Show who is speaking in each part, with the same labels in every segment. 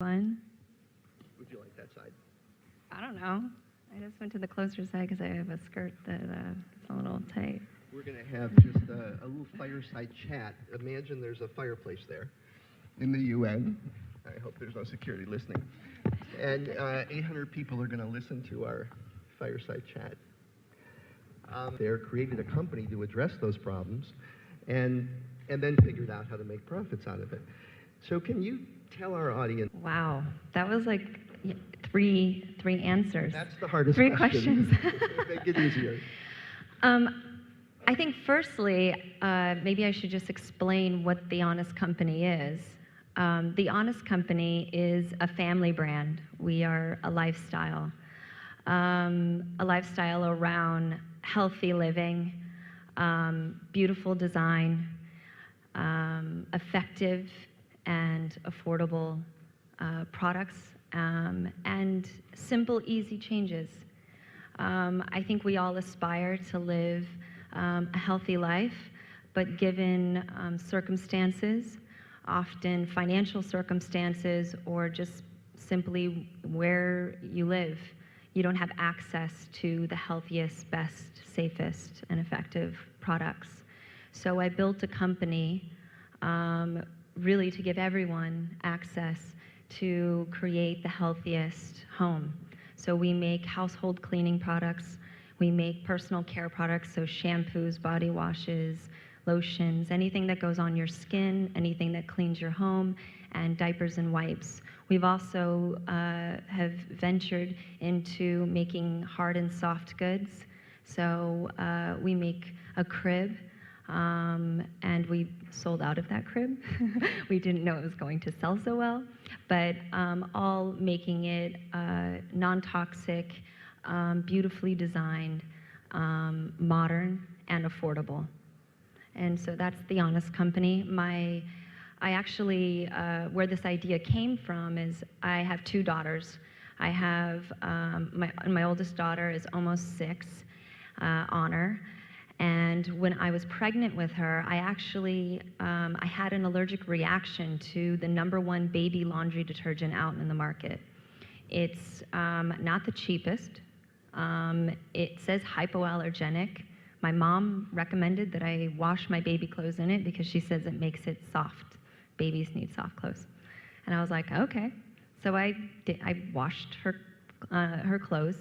Speaker 1: One?
Speaker 2: Would you like that side?
Speaker 1: I don't know. I just went to the closer side because I have a skirt that is a little tight.
Speaker 2: We're going to have just a little fireside chat. Imagine there's a fireplace there in the UN. I hope there's no security listening. And 800 people are going to listen to our fireside chat. They're created a company to address those problems and then figured out how to make profits out of it. So can you tell our audience?
Speaker 1: Wow, that was like three answers.
Speaker 2: That's the hardest
Speaker 1: Three
Speaker 2: question.
Speaker 1: questions.
Speaker 2: Make it easier.
Speaker 1: I think firstly, maybe I should just explain what The Honest Company is. The Honest Company is a family brand. We are a lifestyle around healthy living, beautiful design, effective and affordable products, and simple, easy changes. I think we all aspire to live a healthy life, but given circumstances, often financial circumstances, or just simply where you live, you don't have access to the healthiest, best, safest, and effective products. So I built a company really to give everyone access to create the healthiest home. So we make household cleaning products, we make personal care products, so shampoos, body washes, lotions, anything that goes on your skin, anything that cleans your home, and diapers and wipes. We've also have ventured into making hard and soft goods. So we make a crib, and we sold out of that crib. We didn't know it was going to sell so well, but all making it non-toxic, beautifully designed, modern, and affordable. And so that's The Honest Company. I actually, where this idea came from is I have two daughters. I have, my oldest daughter is almost 6, Honor. And when I was pregnant with her, I actually, I had an allergic reaction to the #1 baby laundry detergent out in the market. It's not the cheapest. It says hypoallergenic. My mom recommended that I wash my baby clothes in it because she says it makes it soft. Babies need soft clothes. And I was like, okay. So I washed her clothes.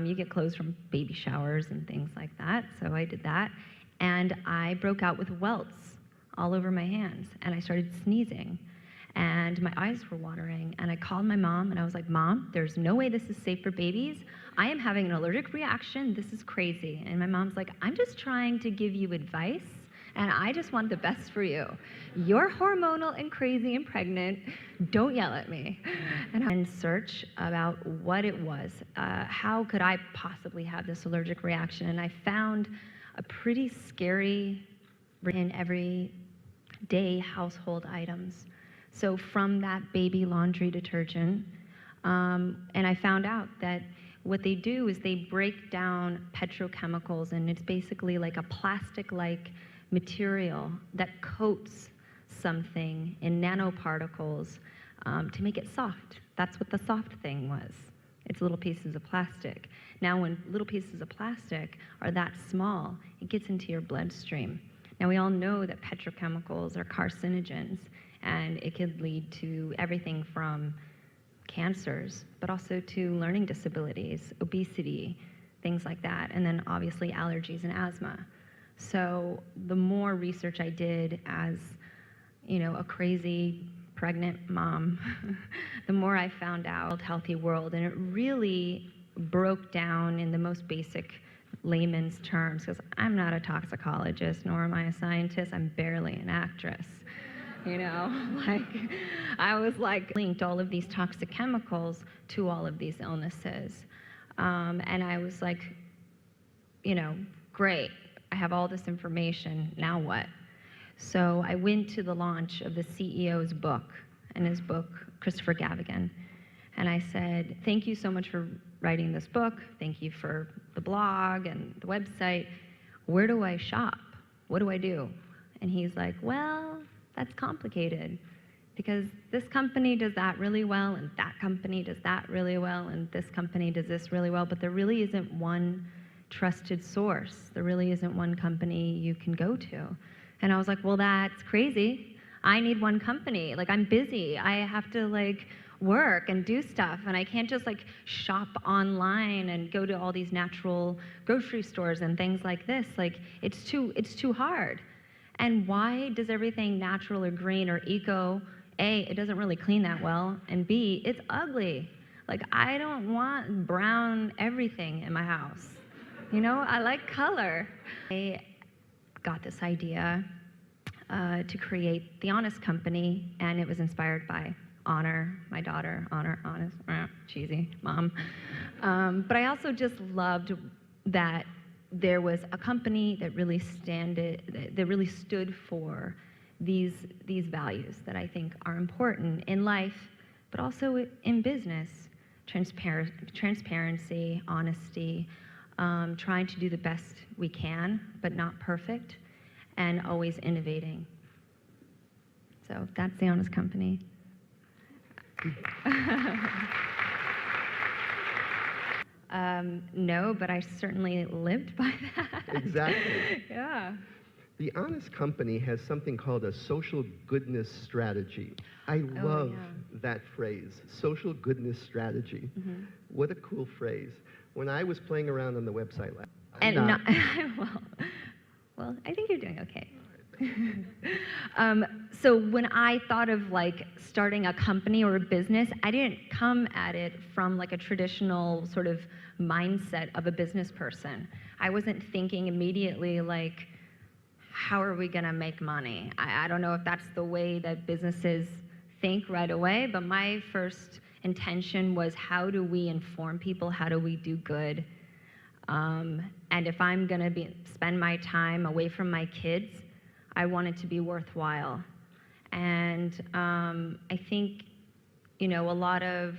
Speaker 1: You get clothes from baby showers and things like that. So I did that. And I broke out with welts all over my hands. And I started sneezing. And my eyes were watering. And I called my mom and I was like, Mom, there's no way this is safe for babies. I am having an allergic reaction. This is crazy. And my mom's like, I'm just trying to give you advice. And I just want the best for you. You're hormonal and crazy and pregnant. Don't yell at me. And I search about what it was. How could I possibly have this allergic reaction? And I found a pretty scary in everyday household items. So from that baby laundry detergent, and I found out that what they do is they break down petrochemicals, and it's basically like a plastic-like material that coats something in nanoparticles to make it soft. That's what the soft thing was. It's little pieces of plastic. Now, when little pieces of plastic are that small, it gets into your bloodstream. Now, we all know that petrochemicals are carcinogens, and it could lead to everything from cancers, but also to learning disabilities, obesity, things like that, and then obviously allergies and asthma. So the more research I did as, a crazy pregnant mom, the more I found out healthy world, and it really broke down in the most basic layman's terms, because I'm not a toxicologist, nor am I a scientist, I'm barely an actress. I was linked all of these toxic chemicals to all of these illnesses. And I was like, great, I have all this information, now what? So I went to the launch of the CEO's book, and his book, Christopher Gavigan. And I said, thank you so much for writing this book. Thank you for the blog and the website. Where do I shop? What do I do? And he's like, well, that's complicated. because this company does that really well, and that company does that really well, and this company does this really well, but there really isn't one trusted source. There really isn't one company you can go to. And I was like, well, that's crazy. I need one company. Like, I'm busy. I have to like work and do stuff, and I can't just like shop online and go to all these natural grocery stores and things like this. Like, it's too hard. And why does everything natural or green or eco, A, it doesn't really clean that well, and B, it's ugly. Like, I don't want brown everything in my house. You know, I like color. I got this idea to create The Honest Company, and it was inspired by Honor, my daughter, Honest, cheesy, mom. But I also just loved that there was a company that really stood for these values that I think are important in life, but also in business. Transparency, honesty, trying to do the best we can, but not perfect, and always innovating. So that's The Honest Company. No, but I certainly lived by that.
Speaker 2: Exactly.
Speaker 1: Yeah.
Speaker 2: The Honest Company has something called a social goodness strategy. I love that phrase, social goodness strategy. Mm-hmm. What a cool phrase. When I was playing around on the website last
Speaker 1: well, I think you're doing okay. So when I thought of like starting a company or a business, I didn't come at it from like a traditional sort of mindset of a business person. I wasn't thinking immediately like, how are we gonna make money? I don't know if that's the way that businesses think right away, but my first intention was, how do we inform people? How do we do good? And if I'm gonna spend my time away from my kids, I want it to be worthwhile. And I think, a lot of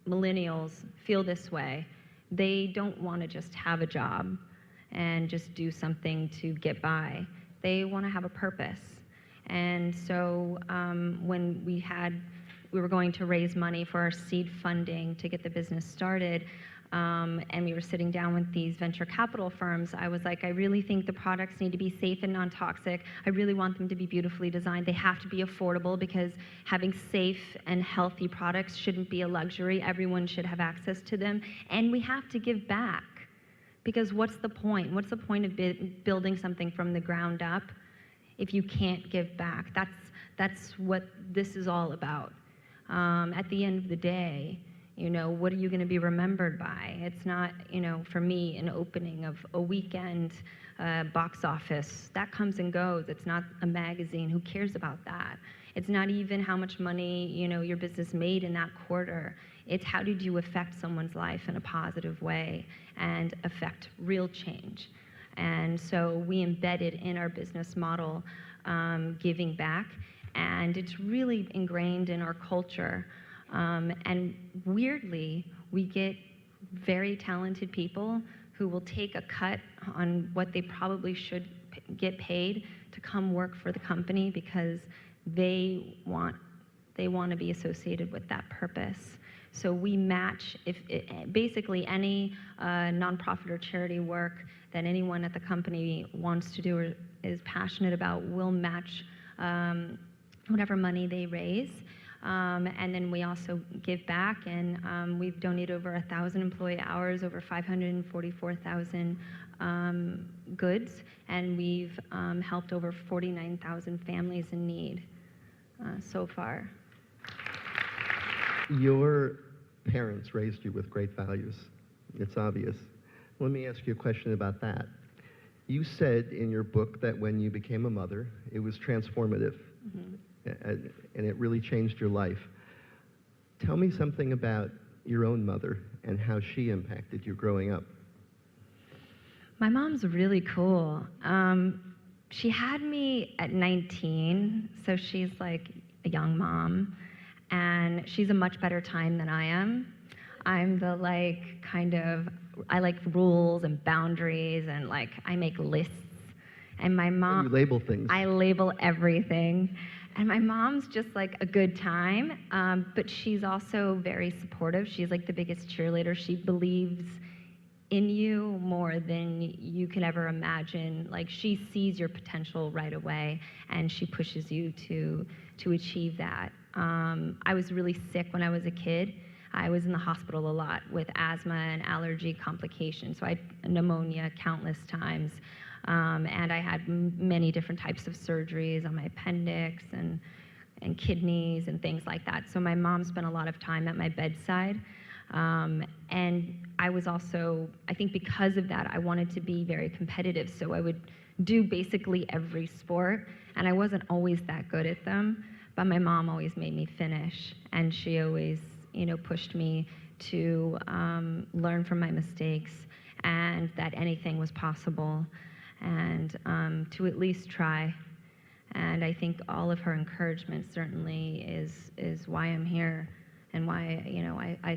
Speaker 1: millennials feel this way. They don't want to just have a job and just do something to get by. They want to have a purpose. And so when we were going to raise money for our seed funding to get the business started, and we were sitting down with these venture capital firms, I was like, I really think the products need to be safe and non-toxic. I really want them to be beautifully designed. They have to be affordable, because having safe and healthy products shouldn't be a luxury. Everyone should have access to them. And we have to give back, because what's the point? What's the point of building something from the ground up if you can't give back? That's what this is all about. At the end of the day, what are you going to be remembered by? It's not, for me, an opening of a weekend box office. That comes and goes. It's not a magazine. Who cares about that? It's not even how much money, your business made in that quarter. It's how did you affect someone's life in a positive way and affect real change. And so we embedded in our business model giving back, and it's really ingrained in our culture. And weirdly, we get very talented people who will take a cut on what they probably should get paid to come work for the company, because they want to be associated with that purpose. So we match basically any nonprofit or charity work that anyone at the company wants to do or is passionate about, we'll match whatever money they raise. And then we also give back, and we've donated over 1,000 employee hours, over 544,000 goods, and we've helped over 49,000 families in need so far.
Speaker 2: Your parents raised you with great values. It's obvious. Let me ask you a question about that. You said in your book that when you became a mother, it was transformative. Mm-hmm. And it really changed your life. Tell me something about your own mother and how she impacted you growing up.
Speaker 1: My mom's really cool. She had me at 19, so she's like a young mom, and she's a much better time than I am. I'm the I like rules and boundaries, and I make lists. And my mom...
Speaker 2: You label things.
Speaker 1: I label everything. And my mom's just like a good time, but she's also very supportive. She's like the biggest cheerleader. She believes in you more than you can ever imagine. Like, she sees your potential right away, and she pushes you to achieve that. I was really sick when I was a kid. I was in the hospital a lot with asthma and allergy complications. So I had pneumonia countless times. And I had many different types of surgeries on my appendix and kidneys and things like that. So my mom spent a lot of time at my bedside. And I was also, I think because of that, I wanted to be very competitive. So I would do basically every sport, and I wasn't always that good at them, but my mom always made me finish, and she always, pushed me to learn from my mistakes, and that anything was possible, and to at least try. And I think all of her encouragement certainly is why I'm here, and why I